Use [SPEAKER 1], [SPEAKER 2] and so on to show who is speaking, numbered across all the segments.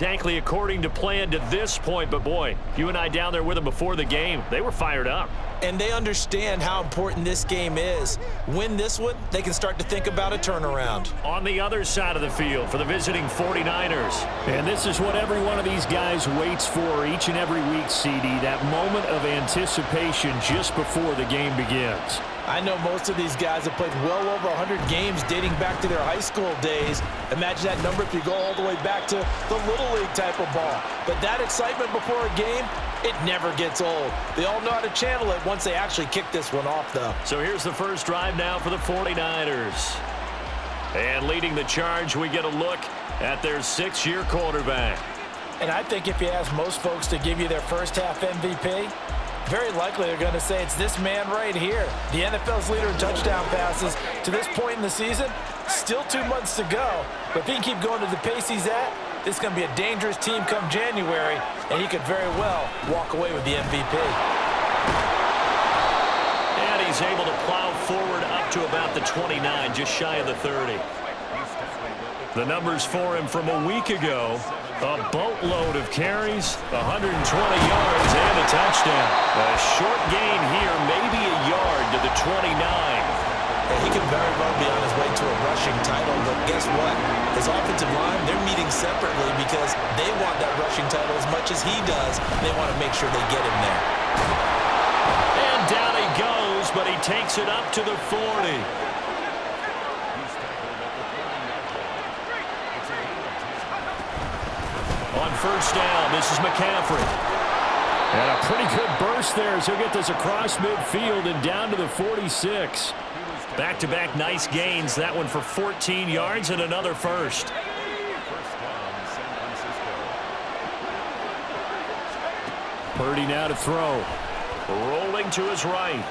[SPEAKER 1] Exactly according to plan to this point, but boy, you and I down there with them before the game, they were fired up.
[SPEAKER 2] And they understand how important this game is. Win this one, they can start to think about a turnaround.
[SPEAKER 1] On the other side of the field for the visiting 49ers.
[SPEAKER 3] And this is what every one of these guys waits for each and every week, CD, that moment of anticipation just before the game begins.
[SPEAKER 2] I know most of these guys have played well over 100 games dating back to their high school days. Imagine that number if you go all the way back to the Little League type of ball. But that excitement before a game, it never gets old. They all know how to channel it once they actually kick this one off, though.
[SPEAKER 1] So here's the first drive now for the 49ers. And leading the charge, we get a look at their 6-year quarterback.
[SPEAKER 2] And I think if you ask most folks to give you their first half MVP, very likely they're going to say it's this man right here. The NFL's leader in touchdown passes to this point in the season. Still 2 months to go. But if he can keep going to the pace he's at, this is going to be a dangerous team come January, and he could very well walk away with the MVP.
[SPEAKER 1] And he's able to plow forward up to about the 29, just shy of the 30. The numbers for him from a week ago. A boatload of carries, 120 yards, and a touchdown. A short gain here, maybe a yard to the 29.
[SPEAKER 2] He could very well be on his way to a rushing title, but guess what? His offensive line, they're meeting separately because they want that rushing title as much as he does. They want to make sure they get him there.
[SPEAKER 1] And down he goes, but he takes it up to the 40. On first down, this is McCaffrey.
[SPEAKER 3] And a pretty good burst there as he'll get this across midfield and down to the 46.
[SPEAKER 1] Back-to-back nice gains. That one for 14 yards and another first.
[SPEAKER 3] Purdy now to throw.
[SPEAKER 1] Rolling to his right.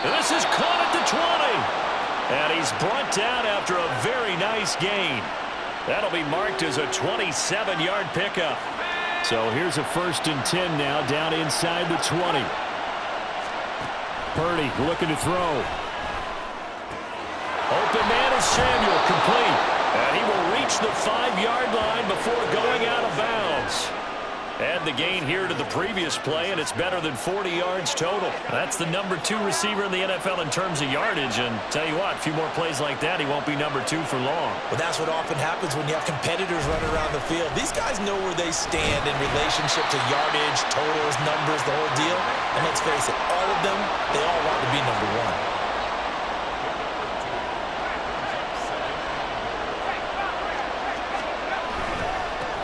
[SPEAKER 1] And this is caught at the 20. And he's brought down after a very nice gain. That'll be marked as a 27-yard pickup.
[SPEAKER 3] So here's a 1st and 10 now down inside the 20. Purdy looking to throw.
[SPEAKER 1] Open man is Samuel, complete. And he will reach the 5-yard line before going out of bounds. Add the gain here to the previous play, and it's better than 40 yards total. That's the number 2 receiver in the NFL in terms of yardage, and tell you what, a few more plays like that, he won't be number 2 for long.
[SPEAKER 2] Well, that's what often happens when you have competitors running around the field. These guys know where they stand in relationship to yardage, totals, numbers, the whole deal. And let's face it, all of them, they all want to be number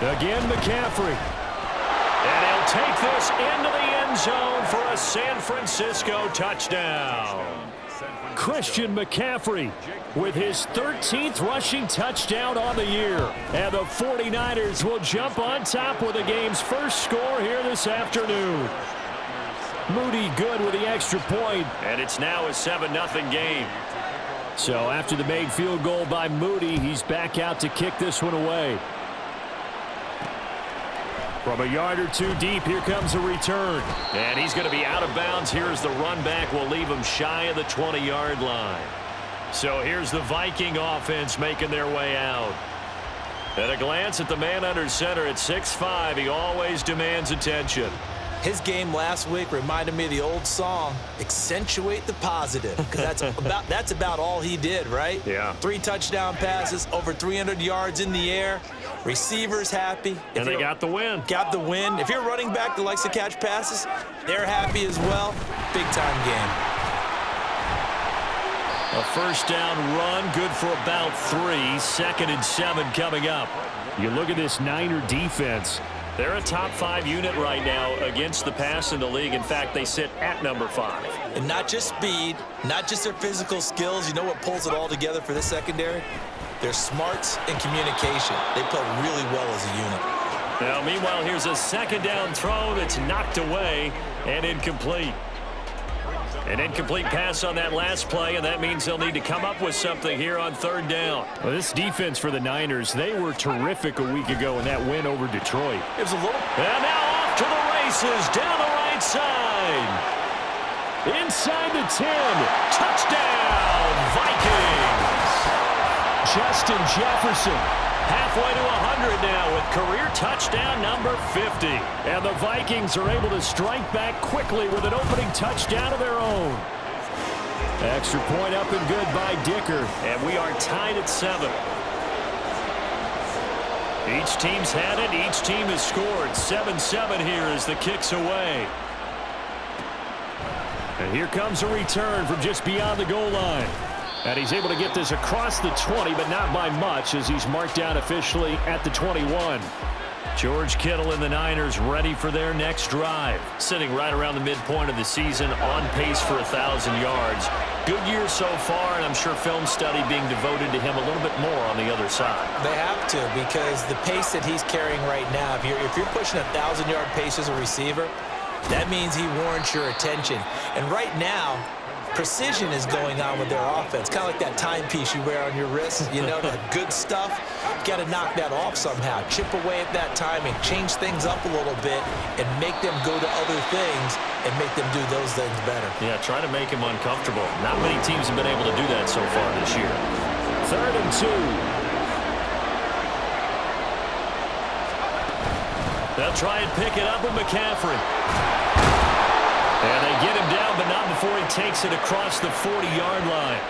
[SPEAKER 1] 1. Again, McCaffrey. And he'll take this into the end zone for a San Francisco touchdown.
[SPEAKER 3] Christian McCaffrey with his 13th rushing touchdown on the year. And the 49ers will jump on top with the game's first score here this afternoon. Moody good with the extra point.
[SPEAKER 1] And it's now a 7-0 game.
[SPEAKER 3] So after the made field goal by Moody, he's back out to kick this one away. From a yard or two deep, here comes a return.
[SPEAKER 1] And he's going to be out of bounds here as the run back will leave him shy of the 20-yard line. So here's the Viking offense making their way out. At a glance at the man under center at 6'5", he always demands attention.
[SPEAKER 2] His game last week reminded me of the old song, Accentuate the Positive, because that's about all he did, right?
[SPEAKER 1] Yeah.
[SPEAKER 2] 3 touchdown passes, over 300 yards in the air, receivers happy.
[SPEAKER 1] And they got the win.
[SPEAKER 2] Got the win. If you're a running back that likes to catch passes, they're happy as well. Big-time game.
[SPEAKER 1] A first down run, good for about 3. 2nd and 7 coming up.
[SPEAKER 3] You look at this Niner defense.
[SPEAKER 1] They're a top 5 unit right now against the pass in the league. In fact, they sit at number 5.
[SPEAKER 2] And not just speed, not just their physical skills. You know what pulls it all together for this secondary? Their smarts and communication. They play really well as a unit.
[SPEAKER 1] Now, meanwhile, here's a 2nd down throw that's knocked away and incomplete. An incomplete pass on that last play, and that means they'll need to come up with something here on 3rd down.
[SPEAKER 3] Well, this defense for the Niners, they were terrific a week ago in that win over Detroit.
[SPEAKER 2] It was a little...
[SPEAKER 1] And now off to the races down the right side. Inside the 10. Touchdown, Vikings.
[SPEAKER 3] Justin Jefferson
[SPEAKER 1] Halfway to 100 now with career touchdown number 50.
[SPEAKER 3] And the Vikings are able to strike back quickly with an opening touchdown of their own. Extra point up and good by Dicker.
[SPEAKER 1] And we are tied at 7. Each team's had it. Each team has scored. 7-7 here as the kick's away.
[SPEAKER 3] And here comes a return from just beyond the goal line. And he's able to get this across the 20, but not by much as he's marked down officially at the 21.
[SPEAKER 1] George Kittle and the Niners ready for their next drive. Sitting right around the midpoint of the season, on pace for 1,000 yards. Good year so far, and I'm sure film study being devoted to him a little bit more on the other side.
[SPEAKER 2] They have to, because the pace that he's carrying right now, if you're pushing 1,000-yard pace as a receiver, that means he warrants your attention. And right now, precision is going on with their offense. Kind of like that timepiece you wear on your wrist. You know, that good stuff. Got to knock that off somehow. Chip away at that timing. Change things up a little bit and make them go to other things and make them do those things better.
[SPEAKER 1] Yeah, try to make him uncomfortable. Not many teams have been able to do that so far this year.
[SPEAKER 3] 3rd and 2.
[SPEAKER 1] They'll try and pick it up with McCaffrey. And they get him down, but not before he takes it across the 40-yard line.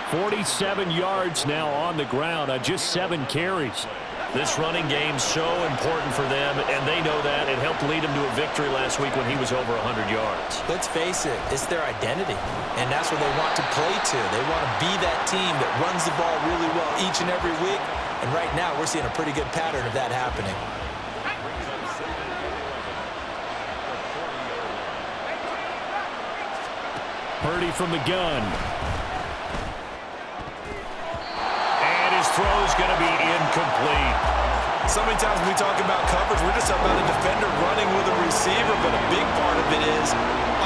[SPEAKER 3] 47 yards now on the ground on just 7 carries.
[SPEAKER 1] This running game's so important for them, and they know that. It helped lead him to a victory last week when he was over 100 yards.
[SPEAKER 2] Let's face it, it's their identity, and that's where they want to play to. They want to be that team that runs the ball really well each and every week, and right now we're seeing a pretty good pattern of that happening.
[SPEAKER 3] Purdy from the gun.
[SPEAKER 1] And his throw's going to be incomplete.
[SPEAKER 2] So many times when we talk about coverage, we're just talking about a defender running with a receiver, but a big part of it is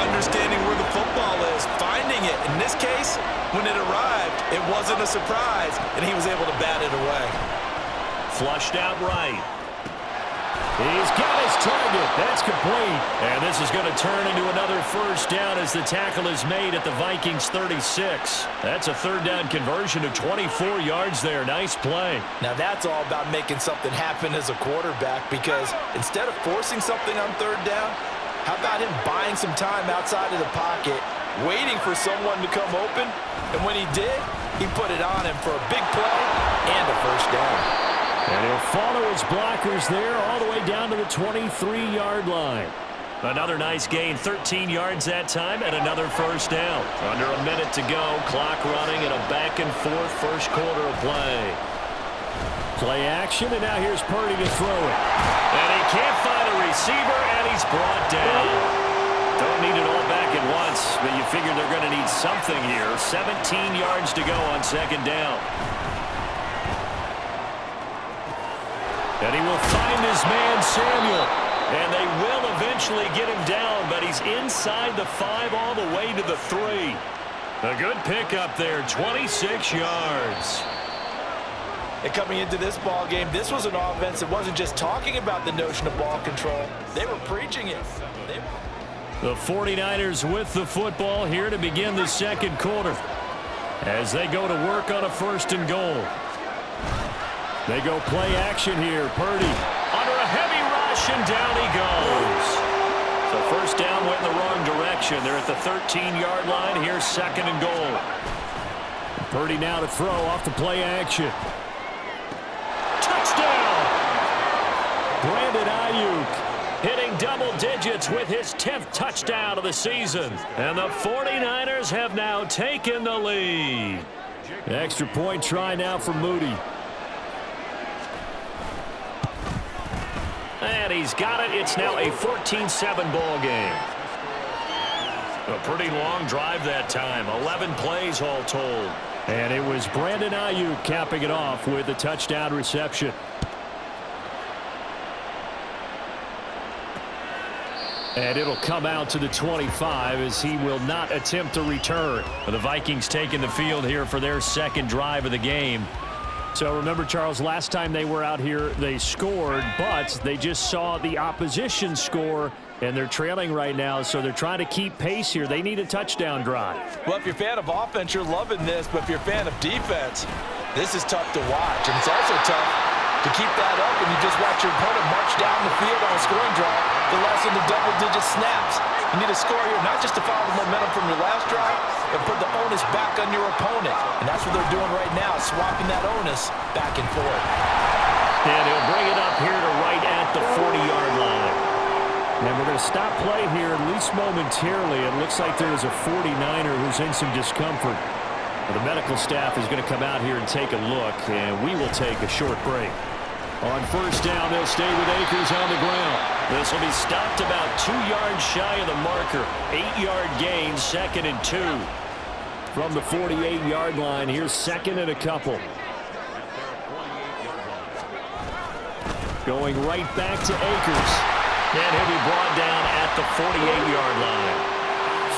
[SPEAKER 2] understanding where the football is, finding it. In this case, when it arrived, it wasn't a surprise, and he was able to bat it away.
[SPEAKER 1] Flushed out right.
[SPEAKER 3] He's got his target. That's complete.
[SPEAKER 1] And this is going to turn into another first down as the tackle is made at the Vikings 36. That's a 3rd down conversion of 24 yards there. Nice play.
[SPEAKER 2] Now that's all about making something happen as a quarterback, because instead of forcing something on 3rd down, how about him buying some time outside of the pocket, waiting for someone to come open, and when he did, he put it on him for a big play and a first down.
[SPEAKER 3] And he'll follow his blockers there all the way down to the 23-yard line.
[SPEAKER 1] Another nice gain, 13 yards that time, and another first down. Under a minute to go, clock running, and a back-and-forth first quarter of play.
[SPEAKER 3] Play action, and now here's Purdy to throw it.
[SPEAKER 1] And he can't find a receiver, and he's brought down. Don't need it all back at once, but you figure they're going to need something here. 17 yards to go on 2nd down. And he will find his man, Samuel. And they will eventually get him down, but he's inside the 5 all the way to the 3. A good pickup there, 26 yards.
[SPEAKER 2] And coming into this ball game, this was an offense that wasn't just talking about the notion of ball control. They were preaching it.
[SPEAKER 3] The 49ers with the football here to begin the 2nd quarter as they go to work on a 1st and goal. They go play action here. Purdy
[SPEAKER 1] under a heavy rush, and down he goes. So first down went in the wrong direction. They're at the 13-yard line. Here's 2nd and goal.
[SPEAKER 3] Purdy now to throw off the play action.
[SPEAKER 1] Touchdown!
[SPEAKER 3] Brandon Ayuk
[SPEAKER 1] hitting double digits with his 10th touchdown of the season. And the 49ers have now taken the lead.
[SPEAKER 3] Extra point try now for Moody.
[SPEAKER 1] And he's got it. It's now a 14-7 ball game. A pretty long drive that time. 11 plays all told.
[SPEAKER 3] And it was Brandon Ayuk capping it off with a touchdown reception. And it'll come out to the 25 as he will not attempt a return.
[SPEAKER 1] The Vikings taking the field here for their 2nd drive of the game.
[SPEAKER 3] So remember, Charles, last time they were out here, they scored, but they just saw the opposition score, and they're trailing right now, so they're trying to keep pace here. They need a touchdown drive.
[SPEAKER 2] Well, if you're a fan of offense, you're loving this, but if you're a fan of defense, this is tough to watch, and it's also tough To keep that up, and you just watch your opponent march down the field on a scoring drive, the last in the double-digit snaps. You need to score here, not just to follow the momentum from your last drive, but put the onus back on your opponent. And that's what they're doing right now, swapping that onus back and forth.
[SPEAKER 1] And he'll bring it up here to right at the 40-yard line.
[SPEAKER 3] And we're going to stop play here, at least momentarily. It looks like there is a 49er who's in some discomfort. The medical staff is going to come out here and take a look, and we will take a short break. On first down, they'll stay with Akers on the ground.
[SPEAKER 1] This will be stopped about 2 yards shy of the marker. 8-yard gain, 2nd and 2.
[SPEAKER 3] From the 48-yard line, here's 2nd and a couple. Going right back to Akers.
[SPEAKER 1] And he'll be brought down at the 48-yard line.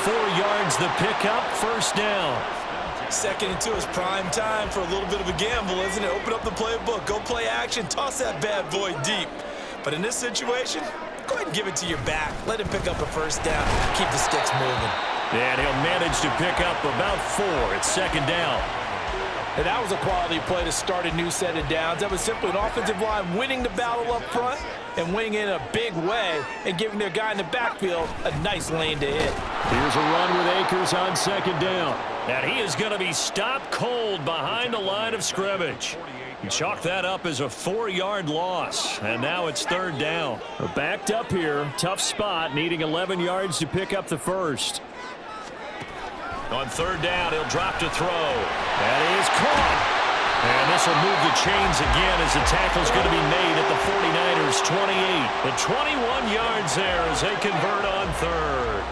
[SPEAKER 1] 4 yards the pickup, first down.
[SPEAKER 2] 2nd and 2 is prime time for a little bit of a gamble, isn't it? Open up the playbook, go play action, toss that bad boy deep. But in this situation, go ahead and give it to your back. Let him pick up a first down. Keep the sticks moving.
[SPEAKER 1] And he'll manage to pick up about 4. It's 2nd down.
[SPEAKER 2] And that was a quality play to start a new set of downs. That was simply an offensive line winning the battle up front and winning it in a big way and giving their guy in the backfield a nice lane to hit.
[SPEAKER 3] Here's a run with Akers on 2nd down.
[SPEAKER 1] And he is going to be stopped cold behind the line of scrimmage. Chalk that up as a 4-yard loss. And now it's 3rd down.
[SPEAKER 3] Backed up here. Tough spot, needing 11 yards to pick up the first.
[SPEAKER 1] On 3rd down, he'll drop to throw. That is caught. And this will move the chains again as the tackle's going to be made at the 49ers' 28. The 21 yards there as they convert on 3rd.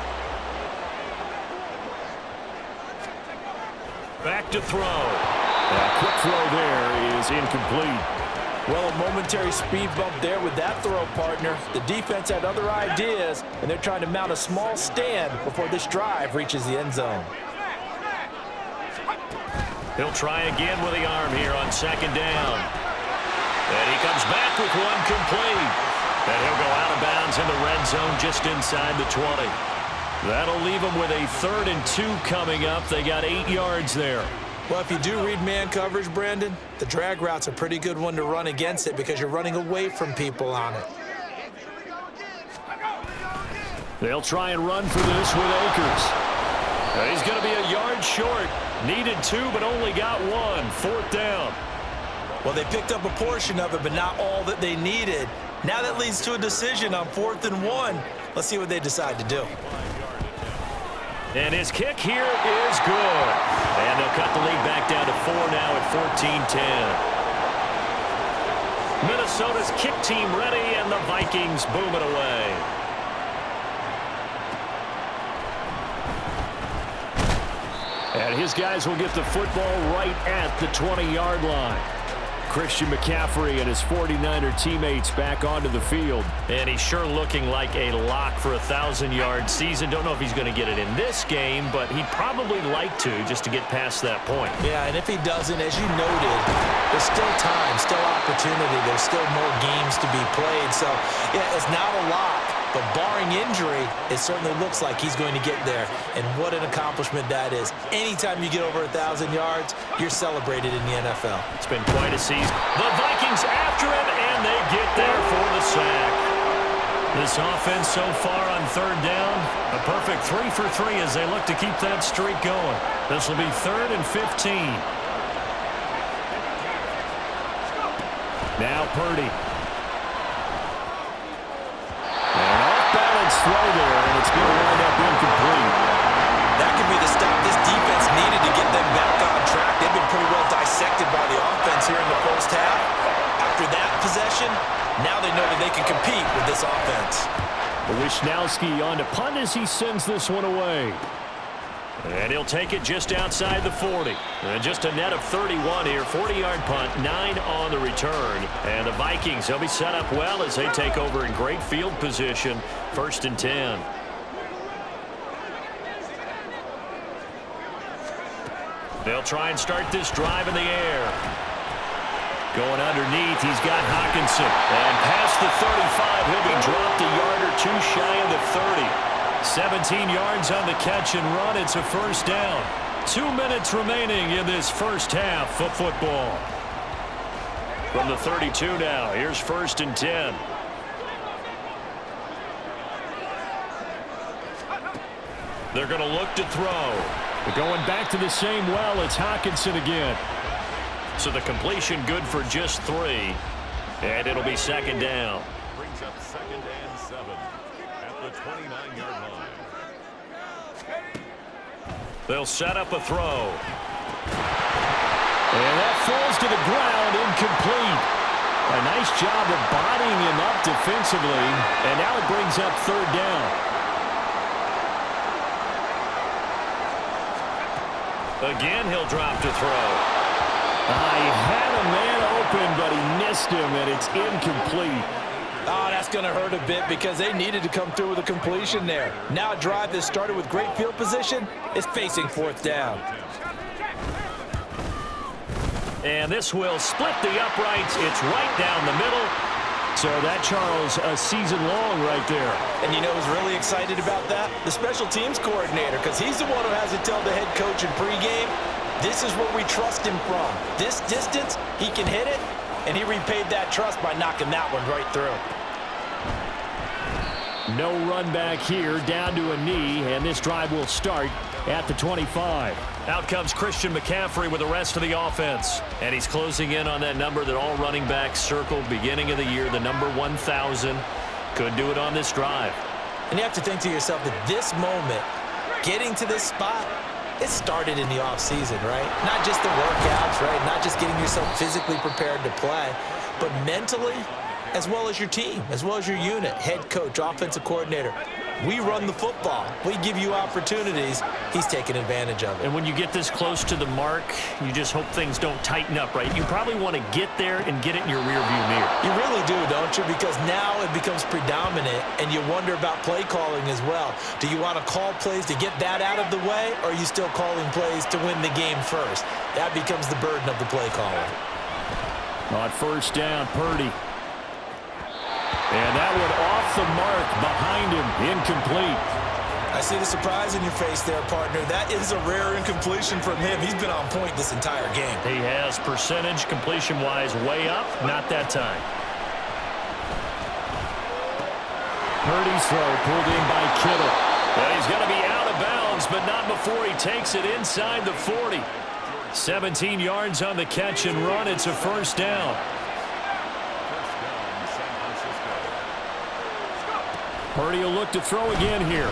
[SPEAKER 1] Back to throw.
[SPEAKER 3] A quick throw there is incomplete.
[SPEAKER 2] Well, a momentary speed bump there with that throw, partner. The defense had other ideas, and they're trying to mount a small stand before this drive reaches the end zone.
[SPEAKER 1] He'll try again with the arm here on 2nd down. And he comes back with one complete. And he'll go out of bounds in the red zone just inside the 20. That'll leave him with a 3rd and 2 coming up. They got 8 yards there.
[SPEAKER 2] Well, if you do read man coverage, Brandon, the drag route's a pretty good one to run against it because you're running away from people on it.
[SPEAKER 3] They'll try and run for this with Akers.
[SPEAKER 1] He's going to be a yard short. Needed 2, but only got 1. 4th down.
[SPEAKER 2] Well, they picked up a portion of it, but not all that they needed. Now that leads to a decision on 4th and 1. Let's see what they decide to do.
[SPEAKER 1] And his kick here is good. And they'll cut the lead back down to 4 now at 14-10. Minnesota's kick team ready, and the Vikings boom it away.
[SPEAKER 3] And his guys will get the football right at the 20-yard line. Christian McCaffrey and his 49er teammates back onto the field.
[SPEAKER 1] And he's sure looking like a lock for a 1,000-yard season. Don't know if he's going to get it in this game, but he'd probably like to just to get past that point.
[SPEAKER 2] Yeah, and if he doesn't, as you noted, there's still time, still opportunity. There's still more games to be played. So, yeah, it's not a lock. But barring injury, it certainly looks like he's going to get there. And what an accomplishment that is. Anytime you get over 1,000 yards, you're celebrated in the NFL.
[SPEAKER 1] It's been quite a season. The Vikings after him, and they get there for the sack. This offense so far on 3rd down, a perfect 3 for 3 as they look to keep that streak going. This will be 3rd and 15.
[SPEAKER 3] Now Purdy. Throw there, and it's going to wind up incomplete.
[SPEAKER 2] That could be the stop this defense needed to get them back on track. They've been pretty well dissected by the offense here in the first half. After that possession, now they know that they can compete with this offense.
[SPEAKER 3] Wishnowski on to punt as he sends this one away.
[SPEAKER 1] And he'll take it just outside the 40. And just a net of 31 here. 40-yard punt, 9 on the return. And the Vikings, they'll be set up well as they take over in great field position. 1st and 10. They'll try and start this drive in the air. Going underneath, he's got Hawkinson. And past the 35, he'll be dropped a yard or 2 shy of the 30. 17 yards on the catch and run. It's a 1st down. 2 minutes remaining in this first half of football. From the 32 now, here's 1st and 10. They're going to look to throw.
[SPEAKER 3] They're going back to the same well. It's Hockenson again.
[SPEAKER 1] So the completion good for just 3. And it'll be 2nd down.
[SPEAKER 4] Brings up 2nd and 7 at the 29-yard line.
[SPEAKER 1] They'll set up a throw.
[SPEAKER 3] And that falls to the ground, incomplete. A nice job of bodying him up defensively. And now it brings up 3rd down.
[SPEAKER 1] Again, he'll drop to throw.
[SPEAKER 3] I had a man open, but he missed him, and it's incomplete.
[SPEAKER 2] Oh, that's going to hurt a bit because they needed to come through with a completion there. Now a drive that started with great field position is facing 4th down.
[SPEAKER 1] And this will split the uprights. It's right down the middle.
[SPEAKER 3] So that, Charles, a season long right there.
[SPEAKER 2] And you know who's really excited about that? The special teams coordinator, because he's the one who has to tell the head coach in pregame, this is where we trust him from. This distance, he can hit it, and he repaid that trust by knocking that one right through.
[SPEAKER 3] No run back here, down to a knee, and this drive will start at the 25.
[SPEAKER 1] Out comes Christian McCaffrey with the rest of the offense. And he's closing in on that number that all running backs circled beginning of the year, the number 1,000. Could do it on this drive.
[SPEAKER 2] And you have to think to yourself that this moment, getting to this spot, it started in the offseason, right? Not just the workouts, right? Not just getting yourself physically prepared to play, but mentally, as well as your team, as well as your unit, head coach, offensive coordinator. We run the football. We give you opportunities. He's taking advantage of it.
[SPEAKER 1] And when you get this close to the mark, you just hope things don't tighten up, right? You probably want to get there and get it in your rearview mirror.
[SPEAKER 2] You really do, don't you? Because now it becomes predominant, and you wonder about play calling as well. Do you want to call plays to get that out of the way, or are you still calling plays to win the game first? That becomes the burden of the play caller.
[SPEAKER 3] On 1st down, Purdy. And that one off the mark behind him, incomplete.
[SPEAKER 2] I see the surprise in your face there, partner. That is a rare incompletion from him. He's been on point this entire game.
[SPEAKER 1] He has percentage completion-wise way up, not that time.
[SPEAKER 3] Purdy's throw pulled in by Kittle.
[SPEAKER 1] Well, he's going to be out of bounds, but not before he takes it inside the 40. 17 yards on the catch and run. It's a 1st down.
[SPEAKER 3] Purdy will look to throw again here.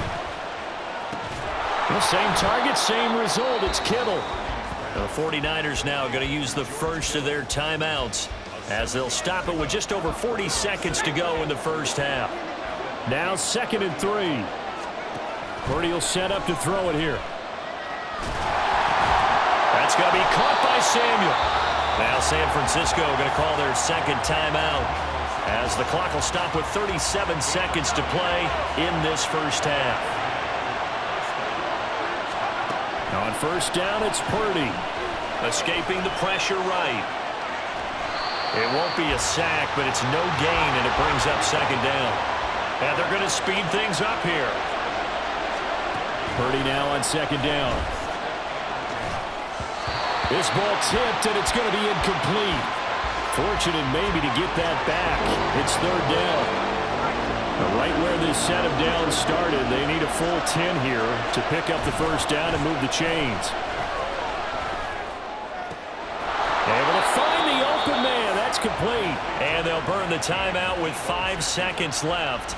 [SPEAKER 3] The same target, same result. It's Kittle.
[SPEAKER 1] The 49ers now going to use the first of their timeouts as they'll stop it with just over 40 seconds to go in the 1st half.
[SPEAKER 3] Now 2nd and 3. Purdy will set up to throw it here.
[SPEAKER 1] That's going to be caught by Samuel. Now San Francisco going to call their 2nd timeout as the clock will stop with 37 seconds to play in this 1st half.
[SPEAKER 3] On 1st down, it's Purdy.
[SPEAKER 1] Escaping the pressure right. It won't be a sack, but it's no gain, and it brings up 2nd down. And they're going to speed things up here.
[SPEAKER 3] Purdy now on 2nd down. This ball tipped, and it's going to be incomplete. Fortunate maybe to get that back. It's 3rd down. Right where this set of downs started, they need a full 10 here to pick up the 1st down and move the chains. Able to find the open man. That's complete.
[SPEAKER 1] And they'll burn the timeout with 5 seconds left.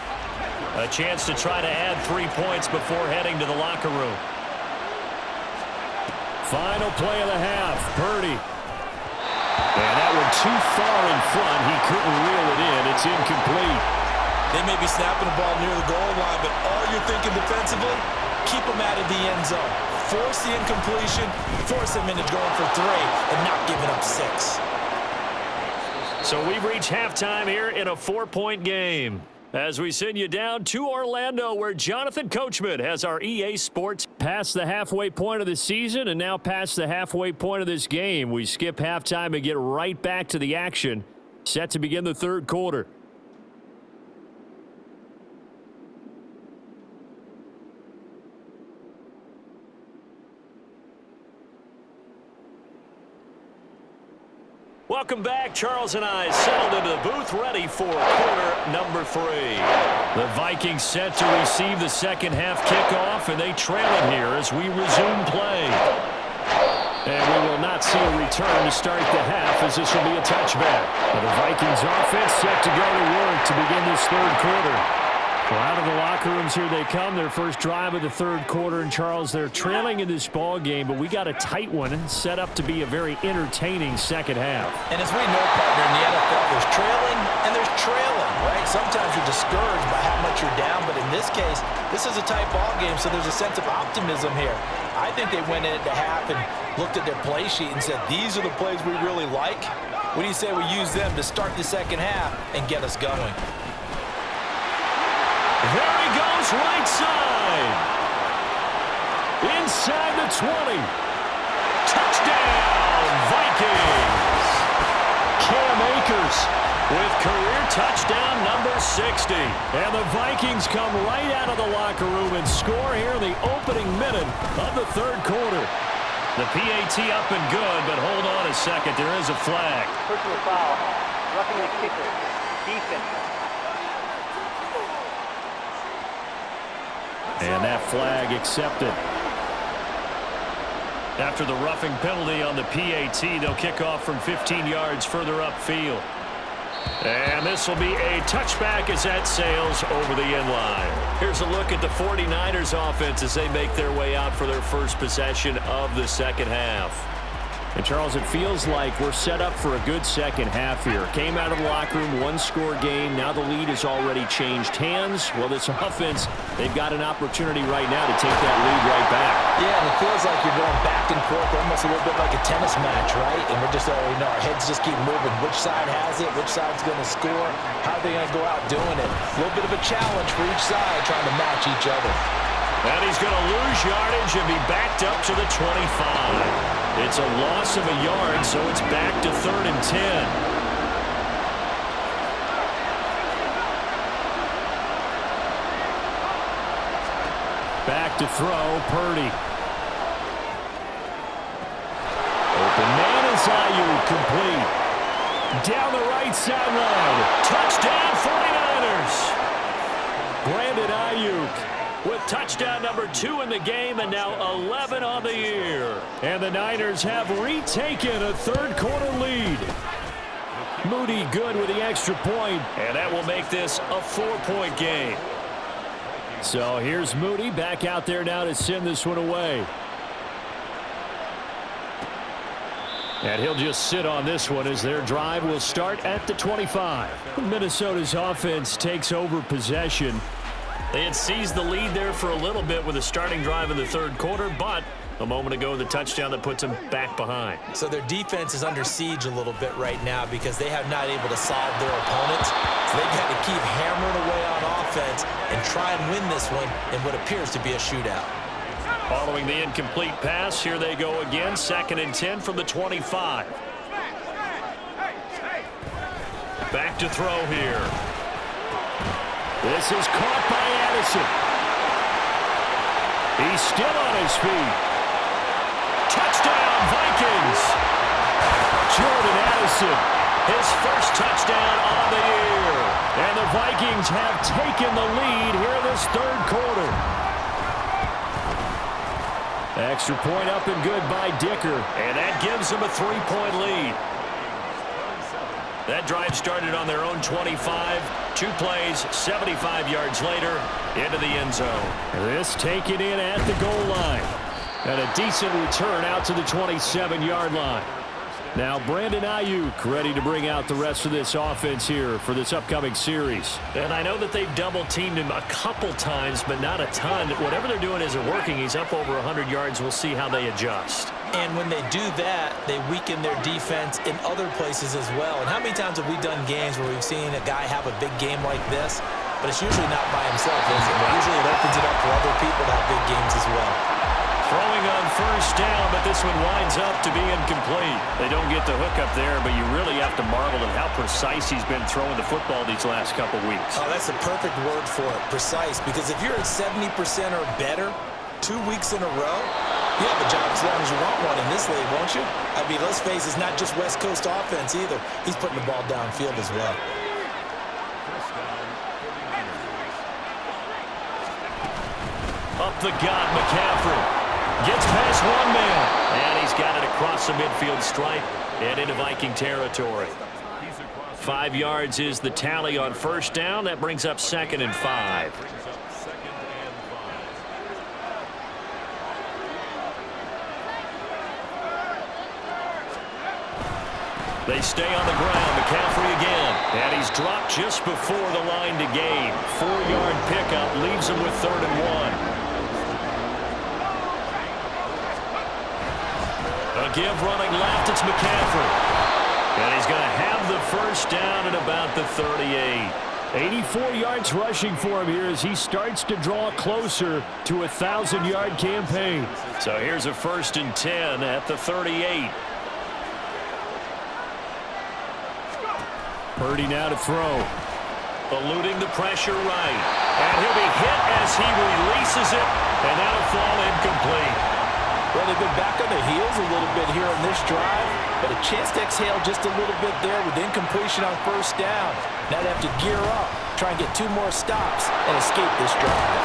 [SPEAKER 1] A chance to try to add 3 points before heading to the locker room.
[SPEAKER 3] Final play of the half. Purdy. And that one too far in front. He couldn't reel it in. It's incomplete.
[SPEAKER 2] They may be snapping the ball near the goal line, but all you're thinking defensively, keep them out of the end zone. Force the incompletion, force them into going for 3, and not giving up 6.
[SPEAKER 1] So we've reached halftime here in a 4-point game. As we send you down to Orlando, where Jonathan Coachman has our EA Sports.
[SPEAKER 3] Past the halfway point of the season and now past the halfway point of this game. We skip halftime and get right back to the action. Set to begin the 3rd quarter.
[SPEAKER 1] Welcome back. Charles and I settled into the booth, ready for quarter number 3. The Vikings set to receive the second half kickoff, and they trail it here as we resume play. And we will not see a return to start the half, as this will be a touchback. The Vikings offense set to go to work to begin this third quarter. Well, out of the locker rooms here they come, their first drive of the third quarter. And, Charles, they're trailing in this ball game, but we got a tight one set up to be a very entertaining second half.
[SPEAKER 2] And as we know, partner, in the NFL, there's trailing and there's trailing, right? Sometimes you're discouraged by how much you're down, but in this case, this is a tight ball game, so there's a sense of optimism here. I think they went into half and looked at their play sheet and said, these are the plays we really like. What do you say we use them to start the second half and get us going?
[SPEAKER 3] There he goes, right side. Inside the 20. Touchdown, Vikings. Cam Akers with career touchdown number 60. And the Vikings come right out of the locker room and score here in the opening minute of the third quarter.
[SPEAKER 1] The PAT up and good, but hold on a second. There is a flag.
[SPEAKER 5] Personal foul. Roughing the kicker. Defense.
[SPEAKER 3] And that flag accepted.
[SPEAKER 1] After the roughing penalty on the PAT, they'll kick off from 15 yards further upfield. And this will be a touchback as that sails over the end line. Here's a look at the 49ers offense as they make their way out for their first possession of the second half.
[SPEAKER 3] And, Charles, it feels like we're set up for a good second half here. Came out of the locker room, one-score game. Now the lead has already changed hands. Well, this offense, they've got an opportunity right now to take that lead right back.
[SPEAKER 2] Yeah, and it feels like you're going back and forth, almost a little bit like a tennis match, right? And we're just already know our heads just keep moving. Which side has it? Which side's going to score? How are they going to go out doing it? A little bit of a challenge for each side trying to match each other.
[SPEAKER 1] And he's going to lose yardage and be backed up to the 25. It's a loss of a yard, so it's back to 3rd and 10.
[SPEAKER 3] Back to throw, Purdy. Open man is Ayuk, complete. Down the right sideline.
[SPEAKER 1] Touchdown 49ers. Brandon Ayuk with touchdown number 2 in the game, and now 11 on the year.
[SPEAKER 3] And the Niners have retaken a third quarter lead. Moody good with the extra point.
[SPEAKER 1] And that will make this a 4-point game.
[SPEAKER 3] So here's Moody back out there now to send this one away. And he'll just sit on this one as their drive will start at the 25. Minnesota's offense takes over possession.
[SPEAKER 1] They had seized the lead there for a little bit with a starting drive in the third quarter, but a moment ago the touchdown that puts them back behind.
[SPEAKER 2] So their defense is under siege a little bit right now because they have not able to solve their opponents. So they've got to keep hammering away on offense and try and win this one in what appears to be a shootout.
[SPEAKER 1] Following the incomplete pass, here they go again, 2nd and 10 from the 25. Back to throw here.
[SPEAKER 3] This is caught by Addison. He's still on his feet.
[SPEAKER 1] Touchdown, Vikings!
[SPEAKER 3] Jordan Addison,
[SPEAKER 1] his first touchdown on the year.
[SPEAKER 3] And the Vikings have taken the lead here in this third quarter. Extra point up and good by Dicker.
[SPEAKER 1] And that gives them a 3-point lead. That drive started on their own 25. 2 plays, 75 yards later, into the end zone.
[SPEAKER 3] This taken in at the goal line. And a decent return out to the 27-yard line. Now Brandon Ayuk ready to bring out the rest of this offense here for this upcoming series.
[SPEAKER 1] And I know that they've double-teamed him a couple times, but not a ton. Whatever they're doing isn't working. He's up over 100 yards. We'll see how they adjust.
[SPEAKER 2] And when they do that, they weaken their defense in other places as well. And how many times have we done games where we've seen a guy have a big game like this? But it's usually not by himself, is it? Usually it opens it up for other people to have big games as well.
[SPEAKER 1] Throwing on first down, but this one winds up to be incomplete. They don't get the hook up there, but you really have to marvel at how precise he's been throwing the football these last couple weeks.
[SPEAKER 2] Oh, that's the perfect word for it, precise. Because if you're at 70% or better 2 weeks in a row, You have a job as long as you want one in this league, won't you? I mean, let's face it, it's not just West Coast offense either. He's putting the ball downfield as well.
[SPEAKER 1] Up the gut, McCaffrey. Gets past one man. And he's got it across the midfield stripe and into Viking territory. 5 yards is the tally on first down. That brings up 2nd and 5. They stay on the ground. McCaffrey again. And he's dropped just before the line to gain. 4-yard pickup leaves him with 3rd and 1. A give running left. It's McCaffrey. And he's going to have the first down at about the 38.
[SPEAKER 3] 84 yards rushing for him here as he starts to draw closer to a 1,000-yard campaign.
[SPEAKER 1] So here's a 1st and 10 at the 38.
[SPEAKER 3] Purdy now to throw.
[SPEAKER 1] Eluding the pressure right. And he'll be hit as he releases it. And that'll fall incomplete.
[SPEAKER 2] Well, they've been back on their heels a little bit here on this drive, but a chance to exhale just a little bit there with incompletion on first down. Now they have to gear up, try and get 2 more stops, and escape this drive.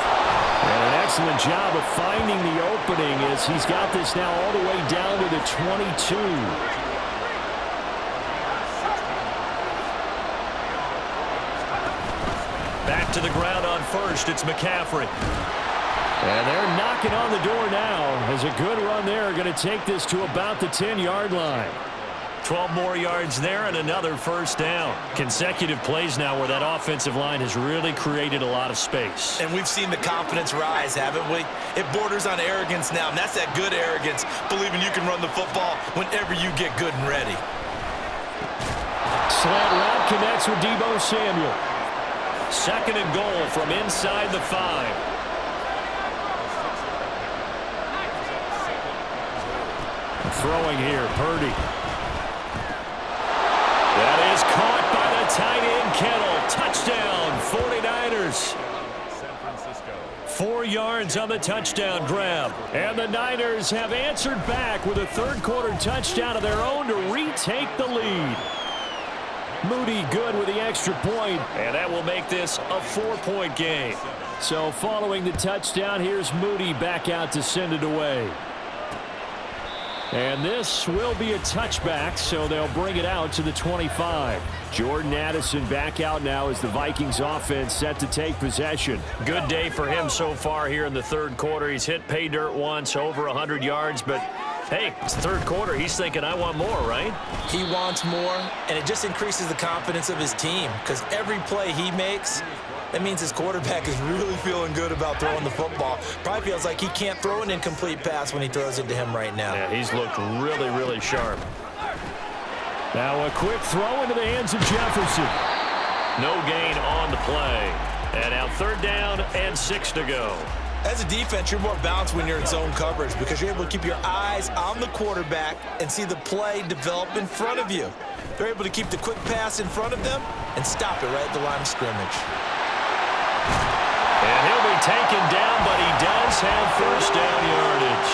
[SPEAKER 3] And an excellent job of finding the opening as he's got this now all the way down to the 22.
[SPEAKER 1] Back to the ground on first. It's McCaffrey.
[SPEAKER 3] And they're knocking on the door now as a good run there. Going to take this to about the 10-yard line.
[SPEAKER 1] 12 more yards there and another first down. Consecutive plays now where that offensive line has really created a lot of space.
[SPEAKER 2] And we've seen the confidence rise, haven't we? It borders on arrogance now, and that's that good arrogance, believing you can run the football whenever you get good and ready.
[SPEAKER 3] Slant route connects with Deebo Samuel.
[SPEAKER 1] 2nd and goal from inside the 5.
[SPEAKER 3] Throwing here, Purdy.
[SPEAKER 1] That is caught by the tight end, Kittle. Touchdown, 49ers. 4 yards on the touchdown grab.
[SPEAKER 3] And the Niners have answered back with a 3rd quarter touchdown of their own to retake the lead. Moody good with the extra point.
[SPEAKER 1] And that will make this a 4-point game.
[SPEAKER 3] So following the touchdown, here's Moody back out to send it away. And this will be a touchback, so they'll bring it out to the 25. Jordan Addison back out now as the Vikings offense set to take possession.
[SPEAKER 1] Good day for him so far here in the 3rd quarter. He's hit pay dirt once, over 100 yards, but hey, it's the 3rd quarter. He's thinking, I want more, right?
[SPEAKER 2] He wants more, and it just increases the confidence of his team because every play he makes, that means his quarterback is really feeling good about throwing the football. Probably feels like he can't throw an incomplete pass when he throws it to him right now.
[SPEAKER 1] Yeah, he's looked really, really sharp.
[SPEAKER 3] Now a quick throw into the hands of Jefferson.
[SPEAKER 1] No gain on the play. And now 3rd down and 6 to go.
[SPEAKER 2] As a defense, you're more balanced when you're in zone coverage because you're able to keep your eyes on the quarterback and see the play develop in front of you. They're able to keep the quick pass in front of them and stop it right at the line of scrimmage.
[SPEAKER 1] And he'll be taken down, but he does have first down yardage.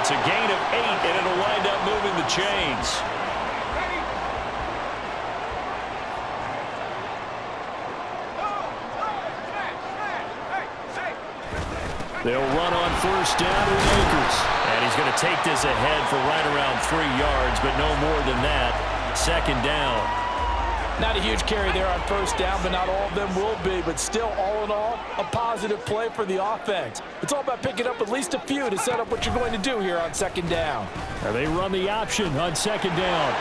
[SPEAKER 1] It's a gain of 8, and it'll wind up moving the chains.
[SPEAKER 3] They'll run on first down with Akers.
[SPEAKER 1] And he's going to take this ahead for right around 3 yards, but no more than that. 2nd down.
[SPEAKER 2] Not a huge carry there on first down, but not all of them will be. But still, all in all, a positive play for the offense. It's all about picking up at least a few to set up what you're going to do here on 2nd down.
[SPEAKER 3] And they run the option on 2nd down.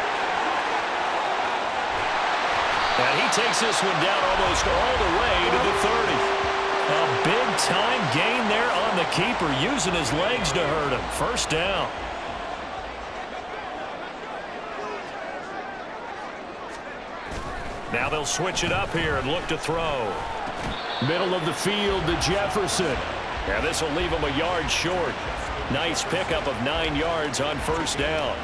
[SPEAKER 1] And he takes this one down almost all the way to the 30. A big-time gain there on the keeper, using his legs to hurt him. First down. Now they'll switch it up here and look to throw.
[SPEAKER 3] Middle of the field to Jefferson.
[SPEAKER 1] And this will leave him a yard short. Nice pickup of 9 yards on first down.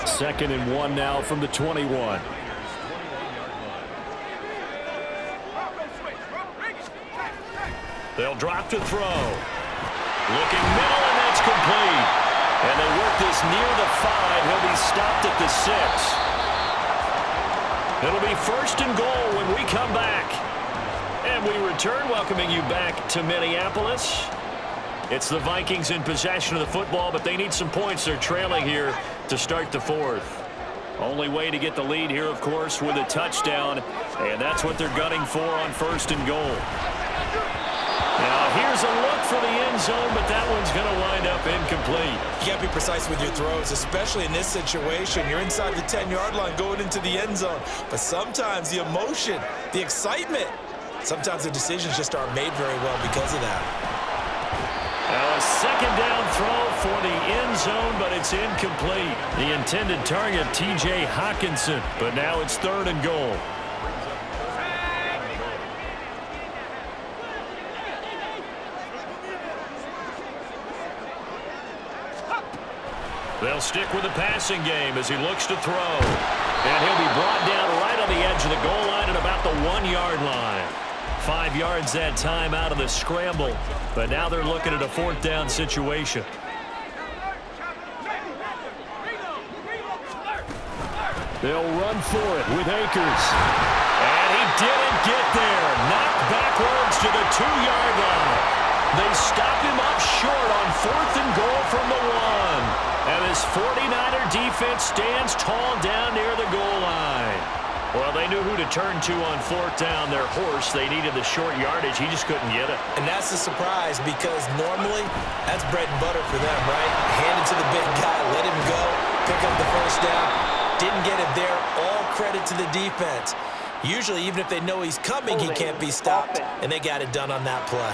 [SPEAKER 3] 2nd and 1 now from the 21.
[SPEAKER 1] They'll drop to throw. Looking middle, and that's complete. And they work this near the 5. He'll be stopped at the 6. It'll be first and goal when we come back. And we return, welcoming you back to Minneapolis. It's the Vikings in possession of the football, but they need some points. They're trailing here to start the 4th. Only way to get the lead here, of course, with a touchdown, and that's what they're gunning for on first and goal. Now, here's a look for the end zone, but that one's going to wind up incomplete.
[SPEAKER 2] You got to be precise with your throws, especially in this situation. You're inside the 10-yard line going into the end zone, but sometimes the emotion, the excitement, sometimes the decisions just aren't made very well because of that.
[SPEAKER 1] Now a second down throw for the end zone, but it's incomplete. The intended target, T.J. Hockenson, but now it's third and goal. They'll stick with the passing game as he looks to throw. And he'll be brought down right on the edge of the goal line at about the 1-yard line. 5 yards that time out of the scramble, but now they're looking at a 4th down situation.
[SPEAKER 3] They'll run for it with Akers.
[SPEAKER 1] And he didn't get there. Knocked backwards to the 2-yard line. They stop him up short on 4th and goal from the 1. And this 49er defense stands tall down near the goal line. Well, they knew who to turn to on 4th down. Their horse, they needed the short yardage. He just couldn't get it.
[SPEAKER 2] And that's the surprise because normally that's bread and butter for them, right? Hand it to the big guy, let him go, pick up the first down. Didn't get it there. All credit to the defense. Usually, even if they know he's coming, he can't be stopped. And they got it done on that play.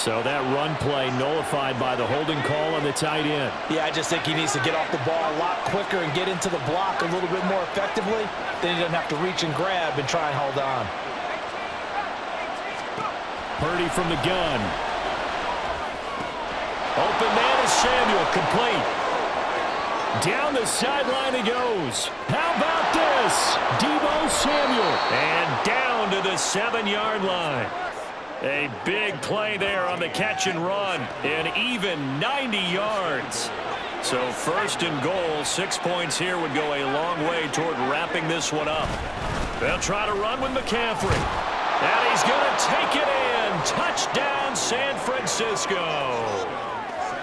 [SPEAKER 3] So that run play nullified by the holding call on the tight end.
[SPEAKER 2] Yeah, I just think he needs to get off the ball a lot quicker and get into the block a little bit more effectively. Then he doesn't have to reach and grab and try and hold on.
[SPEAKER 3] Purdy from the gun.
[SPEAKER 1] Open man is Samuel, complete.
[SPEAKER 3] Down the sideline he goes. How about this? Deebo Samuel.
[SPEAKER 1] And down to the 7-yard line. A big play there on the catch and run, and even 90 yards. So first and goal, 6 points here would go a long way toward wrapping this one up. They'll try to run with McCaffrey. And he's going to take it in. Touchdown, San Francisco.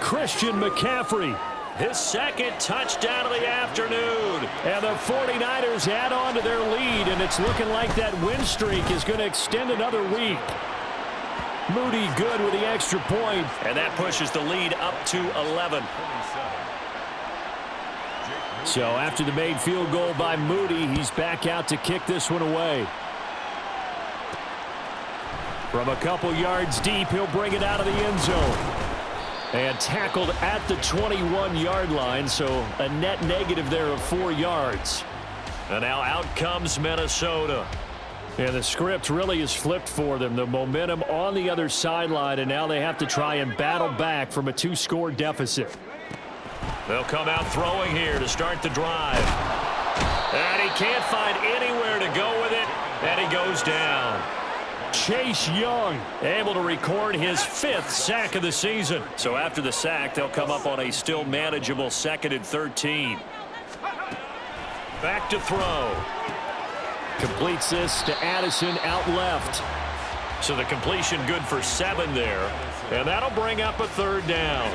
[SPEAKER 3] Christian McCaffrey.
[SPEAKER 1] His 2nd touchdown of the afternoon.
[SPEAKER 3] And the 49ers add on to their lead, and it's looking like that win streak is going to extend another week. Moody good with the extra point.
[SPEAKER 1] And that pushes the lead up to 11.
[SPEAKER 3] So after the made field goal by Moody, he's back out to kick this one away. From a couple yards deep, he'll bring it out of the end zone. And tackled at the 21-yard line, so a net negative there of 4 yards.
[SPEAKER 1] And now out comes Minnesota.
[SPEAKER 3] And the script really is flipped for them. The momentum on the other sideline, and now they have to try and battle back from a 2-score deficit.
[SPEAKER 1] They'll come out throwing here to start the drive. And he can't find anywhere to go with it, and he goes down.
[SPEAKER 3] Chase Young
[SPEAKER 1] able to record his 5th sack of the season. So after the sack, they'll come up on a still manageable 2nd and 13. Back to throw.
[SPEAKER 3] Completes this to Addison out left.
[SPEAKER 1] So the completion good for 7 there. And that'll bring up a 3rd down.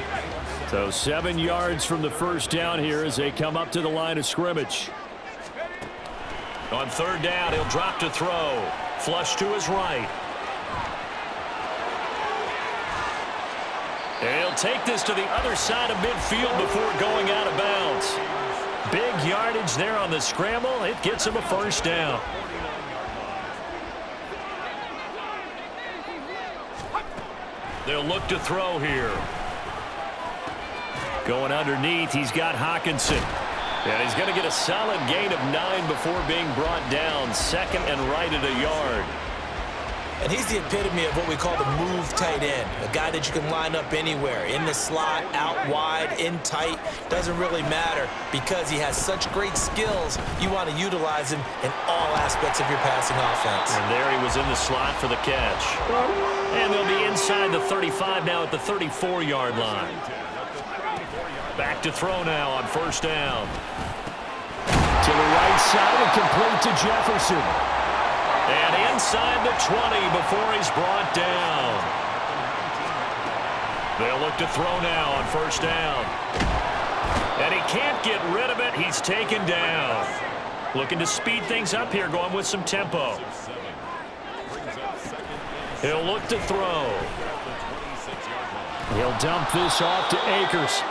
[SPEAKER 3] So 7 yards from the first down here as they come up to the line of scrimmage.
[SPEAKER 1] On 3rd down, he'll drop to throw. Flush to his right. And he'll take this to the other side of midfield before going out of bounds. Big yardage there on the scramble. It gets him a 1st down. They'll look to throw here.
[SPEAKER 3] Going underneath, he's got Hockenson.
[SPEAKER 1] And he's going to get a solid gain of 9 before being brought down. 2nd and right at a yard.
[SPEAKER 2] And he's the epitome of what we call the move tight end. A guy that you can line up anywhere. In the slot, out wide, in tight. Doesn't really matter because he has such great skills. You want to utilize him in all aspects of your passing offense.
[SPEAKER 1] And there he was in the slot for the catch. And they'll be inside the 35 now at the 34-yard line. Back to throw now on first down.
[SPEAKER 3] To the right side and complete to Jefferson.
[SPEAKER 1] And inside the 20 before he's brought down. They'll look to throw now on first down. And he can't get rid of it. He's taken down. Looking to speed things up here, going with some tempo. He'll look to throw.
[SPEAKER 3] He'll dump this off to Akers.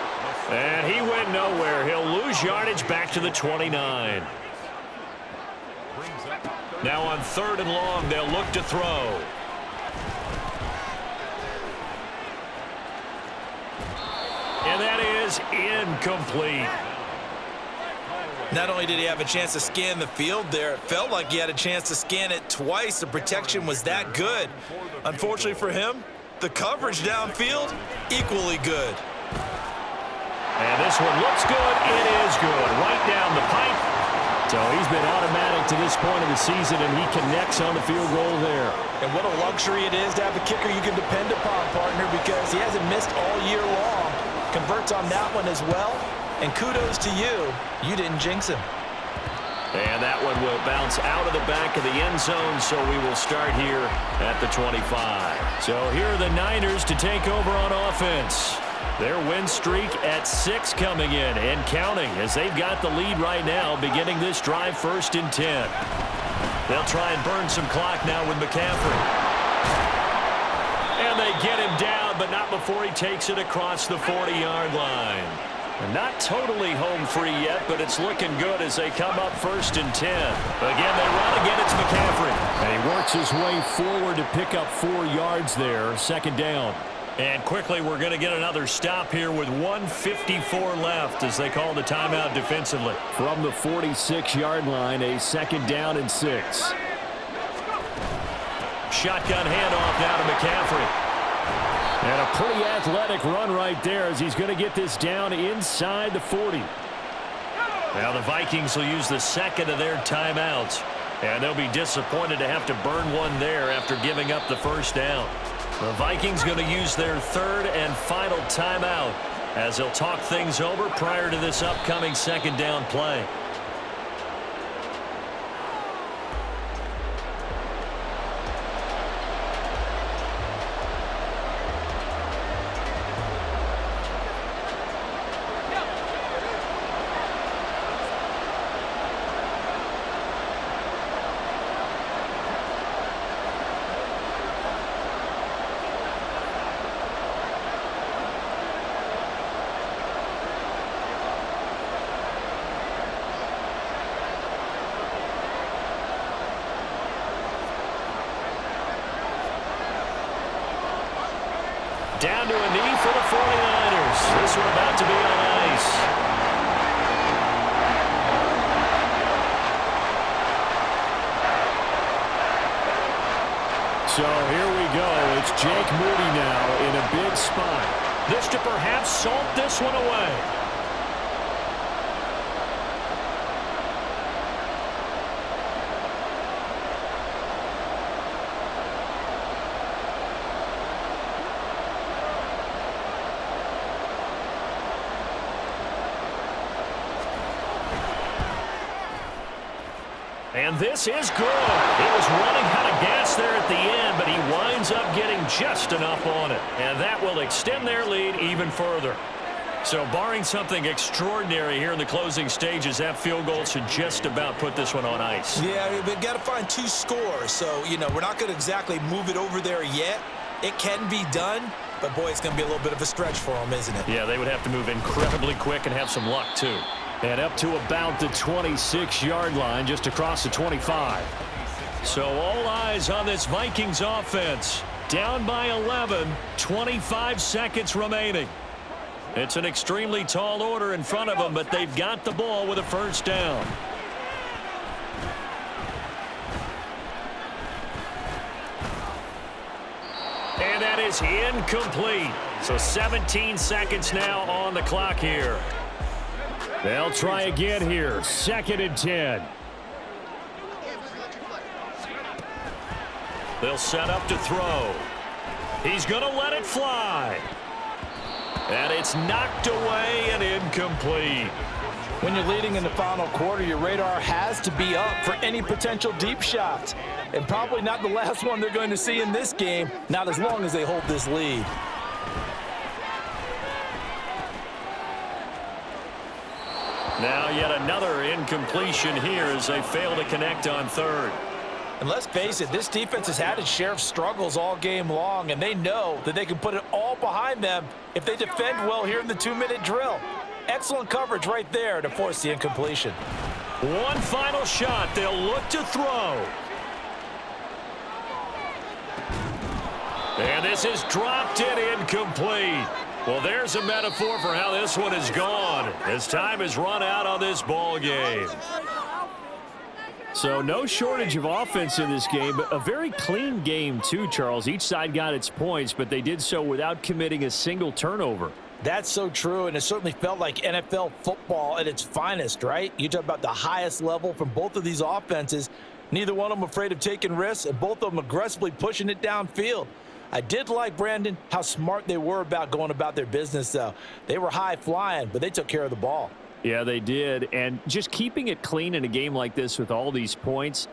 [SPEAKER 1] And he went nowhere. He'll lose yardage back to the 29. Now on third and long, they'll look to throw. And that is incomplete.
[SPEAKER 2] Not only did he have a chance to scan the field there, it felt like he had a chance to scan it twice. The protection was that good. Unfortunately for him, the coverage downfield, equally good.
[SPEAKER 1] And this one looks good. It is good. Right down the pipe.
[SPEAKER 3] So he's been automatic to this point of the season, and he connects on the field goal there.
[SPEAKER 2] And what a luxury it is to have a kicker you can depend upon, partner, because he hasn't missed all year long. Converts on that one as well. And kudos to you. You didn't jinx him.
[SPEAKER 1] And that one will bounce out of the back of the end zone, so we will start here at the 25.
[SPEAKER 3] So here are the Niners to take over on offense.
[SPEAKER 1] Their win streak at 6 coming in and counting as they've got the lead right now, beginning this drive 1st and 10. They'll try and burn some clock now with McCaffrey. And they get him down, but not before he takes it across the 40-yard line. And not totally home free yet, but it's looking good as they come up 1st and 10. Again, they run again. It's McCaffrey.
[SPEAKER 3] And he works his way forward to pick up 4 yards there, 2nd down.
[SPEAKER 1] And quickly, we're going to get another stop here with 1:54 left as they call the timeout defensively.
[SPEAKER 3] From the 46-yard line, a 2nd down and 6.
[SPEAKER 1] Shotgun handoff now to McCaffrey.
[SPEAKER 3] And a pretty athletic run right there as he's going to get this down inside the 40.
[SPEAKER 1] Now the Vikings will use the 2nd of their timeouts. And they'll be disappointed to have to burn one there after giving up the 1st down. The Vikings going to use their 3rd and final timeout as they'll talk things over prior to this upcoming 2nd down play. Down to a knee for the 49ers. This one about to be on ice.
[SPEAKER 3] So here we go. It's Jake Moody now in a big spot.
[SPEAKER 1] This to perhaps salt this one away. And this is good. He was running out of gas there at the end, but he winds up getting just enough on it. And that will extend their lead even further. So barring something extraordinary here in the closing stages, that field goal should just about put this one on ice.
[SPEAKER 2] Yeah, we've got to find 2 scores. So, you know, we're not going to exactly move it over there yet. It can be done, but, boy, it's going to be a little bit of a stretch for them, isn't it?
[SPEAKER 1] Yeah, they would have to move incredibly quick and have some luck, too.
[SPEAKER 3] And up to about the 26-yard line, just across the 25.
[SPEAKER 1] So all eyes on this Vikings offense. Down by 11, 25 seconds remaining. It's an extremely tall order in front of them, but they've got the ball with a 1st down. And that is incomplete. So 17 seconds now on the clock here.
[SPEAKER 3] They'll try again here. 2nd and 10.
[SPEAKER 1] They'll set up to throw. He's going to let it fly. And it's knocked away and incomplete.
[SPEAKER 2] When you're leading in the final quarter, your radar has to be up for any potential deep shots. And probably not the last one they're going to see in this game, not as long as they hold this lead.
[SPEAKER 1] Now yet another incompletion here as they fail to connect on third.
[SPEAKER 2] And let's face it, this defense has had its share of struggles all game long, and they know that they can put it all behind them if they defend well here in the 2-minute drill. Excellent coverage right there to force the incompletion.
[SPEAKER 1] One final shot. They'll look to throw. And this is dropped in incomplete. Well, there's a metaphor for how this one is gone as time has run out on this ball game.
[SPEAKER 3] So no shortage of offense in this game, but a very clean game too, Charles. Each side got its points, but they did so without committing a single turnover.
[SPEAKER 2] That's so true, and it certainly felt like NFL football at its finest, right? You talk about the highest level from both of these offenses. Neither one of them afraid of taking risks, and both of them aggressively pushing it downfield. I did like, Brandon, how smart they were about going about their business, though. They were high flying, but they took care of the ball.
[SPEAKER 3] Yeah, they did, and just keeping it clean in a game like this with all these points,